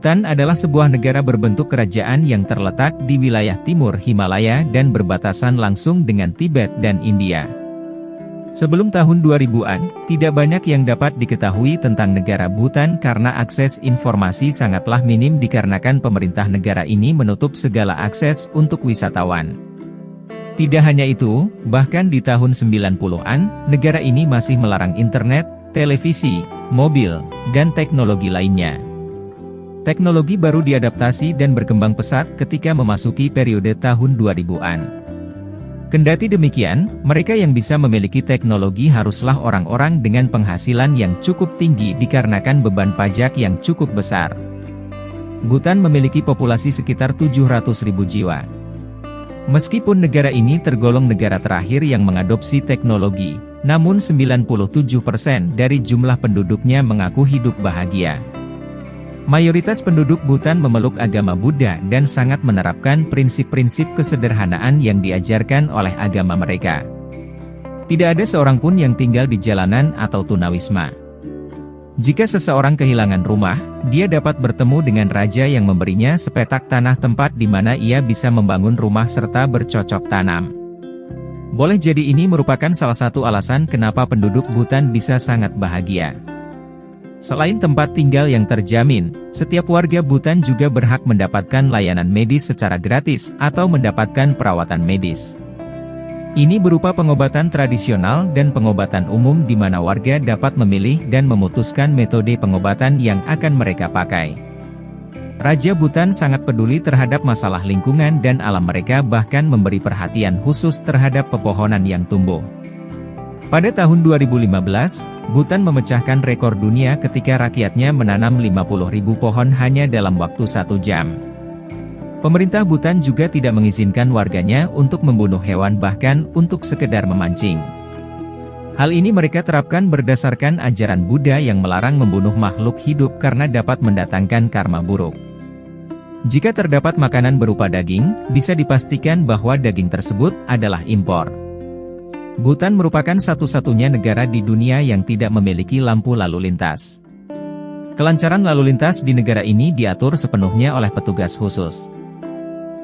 Bhutan adalah sebuah negara berbentuk kerajaan yang terletak di wilayah timur Himalaya dan berbatasan langsung dengan Tibet dan India. Sebelum tahun 2000-an, tidak banyak yang dapat diketahui tentang negara Bhutan karena akses informasi sangatlah minim dikarenakan pemerintah negara ini menutup segala akses untuk wisatawan. Tidak hanya itu, bahkan di tahun 90-an, negara ini masih melarang internet, televisi, mobil, dan teknologi lainnya. Teknologi baru diadaptasi dan berkembang pesat ketika memasuki periode tahun 2000-an. Kendati demikian, mereka yang bisa memiliki teknologi haruslah orang-orang dengan penghasilan yang cukup tinggi dikarenakan beban pajak yang cukup besar. Bhutan memiliki populasi sekitar 700.000 jiwa. Meskipun negara ini tergolong negara terakhir yang mengadopsi teknologi, namun 97% dari jumlah penduduknya mengaku hidup bahagia. Mayoritas penduduk Bhutan memeluk agama Buddha dan sangat menerapkan prinsip-prinsip kesederhanaan yang diajarkan oleh agama mereka. Tidak ada seorang pun yang tinggal di jalanan atau tunawisma. Jika seseorang kehilangan rumah, dia dapat bertemu dengan raja yang memberinya sepetak tanah tempat di mana ia bisa membangun rumah serta bercocok tanam. Boleh jadi ini merupakan salah satu alasan kenapa penduduk Bhutan bisa sangat bahagia. Selain tempat tinggal yang terjamin, setiap warga Bhutan juga berhak mendapatkan layanan medis secara gratis atau mendapatkan perawatan medis. Ini berupa pengobatan tradisional dan pengobatan umum di mana warga dapat memilih dan memutuskan metode pengobatan yang akan mereka pakai. Raja Bhutan sangat peduli terhadap masalah lingkungan dan alam, mereka bahkan memberi perhatian khusus terhadap pepohonan yang tumbuh. Pada tahun 2015, Bhutan memecahkan rekor dunia ketika rakyatnya menanam 50.000 pohon hanya dalam waktu 1 jam. Pemerintah Bhutan juga tidak mengizinkan warganya untuk membunuh hewan bahkan untuk sekedar memancing. Hal ini mereka terapkan berdasarkan ajaran Buddha yang melarang membunuh makhluk hidup karena dapat mendatangkan karma buruk. Jika terdapat makanan berupa daging, bisa dipastikan bahwa daging tersebut adalah impor. Bhutan merupakan satu-satunya negara di dunia yang tidak memiliki lampu lalu lintas. Kelancaran lalu lintas di negara ini diatur sepenuhnya oleh petugas khusus.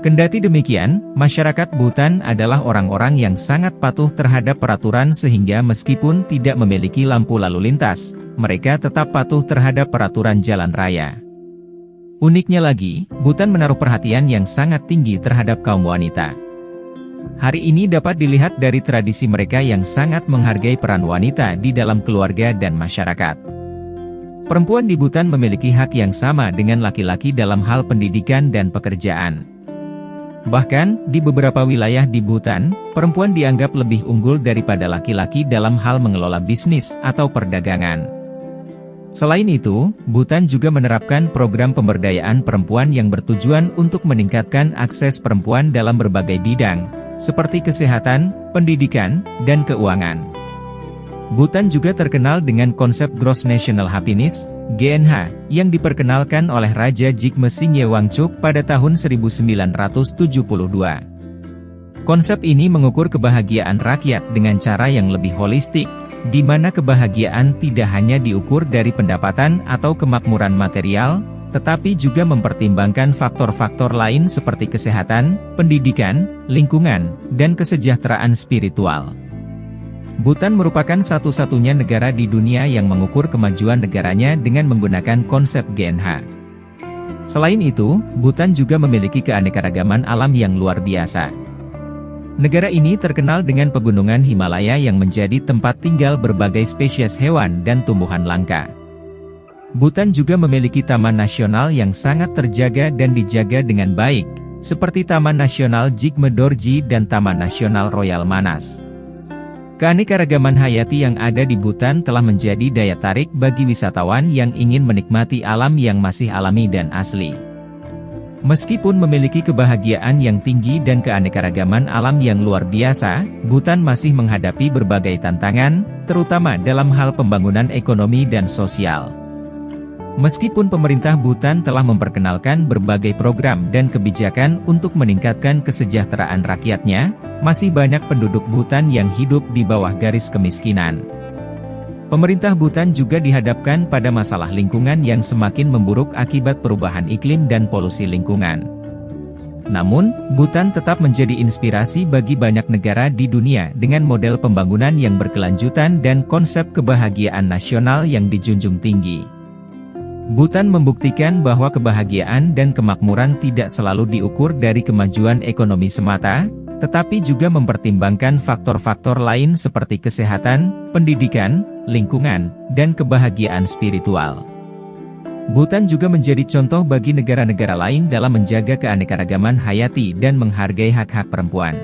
Kendati demikian, masyarakat Bhutan adalah orang-orang yang sangat patuh terhadap peraturan sehingga meskipun tidak memiliki lampu lalu lintas, mereka tetap patuh terhadap peraturan jalan raya. Uniknya lagi, Bhutan menaruh perhatian yang sangat tinggi terhadap kaum wanita. Hari ini dapat dilihat dari tradisi mereka yang sangat menghargai peran wanita di dalam keluarga dan masyarakat. Perempuan di Bhutan memiliki hak yang sama dengan laki-laki dalam hal pendidikan dan pekerjaan. Bahkan, di beberapa wilayah di Bhutan, perempuan dianggap lebih unggul daripada laki-laki dalam hal mengelola bisnis atau perdagangan. Selain itu, Bhutan juga menerapkan program pemberdayaan perempuan yang bertujuan untuk meningkatkan akses perempuan dalam berbagai bidang, seperti kesehatan, pendidikan, dan keuangan. Bhutan juga terkenal dengan konsep Gross National Happiness, GNH, yang diperkenalkan oleh Raja Jigme Singye Wangchuck pada tahun 1972. Konsep ini mengukur kebahagiaan rakyat dengan cara yang lebih holistik, di mana kebahagiaan tidak hanya diukur dari pendapatan atau kemakmuran material, tetapi juga mempertimbangkan faktor-faktor lain seperti kesehatan, pendidikan, lingkungan, dan kesejahteraan spiritual. Bhutan merupakan satu-satunya negara di dunia yang mengukur kemajuan negaranya dengan menggunakan konsep GNH. Selain itu, Bhutan juga memiliki keanekaragaman alam yang luar biasa. Negara ini terkenal dengan pegunungan Himalaya yang menjadi tempat tinggal berbagai spesies hewan dan tumbuhan langka. Bhutan juga memiliki taman nasional yang sangat terjaga dan dijaga dengan baik, seperti Taman Nasional Jigme Dorji dan Taman Nasional Royal Manas. Keanekaragaman hayati yang ada di Bhutan telah menjadi daya tarik bagi wisatawan yang ingin menikmati alam yang masih alami dan asli. Meskipun memiliki kebahagiaan yang tinggi dan keanekaragaman alam yang luar biasa, Bhutan masih menghadapi berbagai tantangan, terutama dalam hal pembangunan ekonomi dan sosial. Meskipun pemerintah Bhutan telah memperkenalkan berbagai program dan kebijakan untuk meningkatkan kesejahteraan rakyatnya, masih banyak penduduk Bhutan yang hidup di bawah garis kemiskinan. Pemerintah Bhutan juga dihadapkan pada masalah lingkungan yang semakin memburuk akibat perubahan iklim dan polusi lingkungan. Namun, Bhutan tetap menjadi inspirasi bagi banyak negara di dunia dengan model pembangunan yang berkelanjutan dan konsep kebahagiaan nasional yang dijunjung tinggi. Bhutan membuktikan bahwa kebahagiaan dan kemakmuran tidak selalu diukur dari kemajuan ekonomi semata, tetapi juga mempertimbangkan faktor-faktor lain seperti kesehatan, pendidikan, lingkungan, dan kebahagiaan spiritual. Bhutan juga menjadi contoh bagi negara-negara lain dalam menjaga keanekaragaman hayati dan menghargai hak-hak perempuan.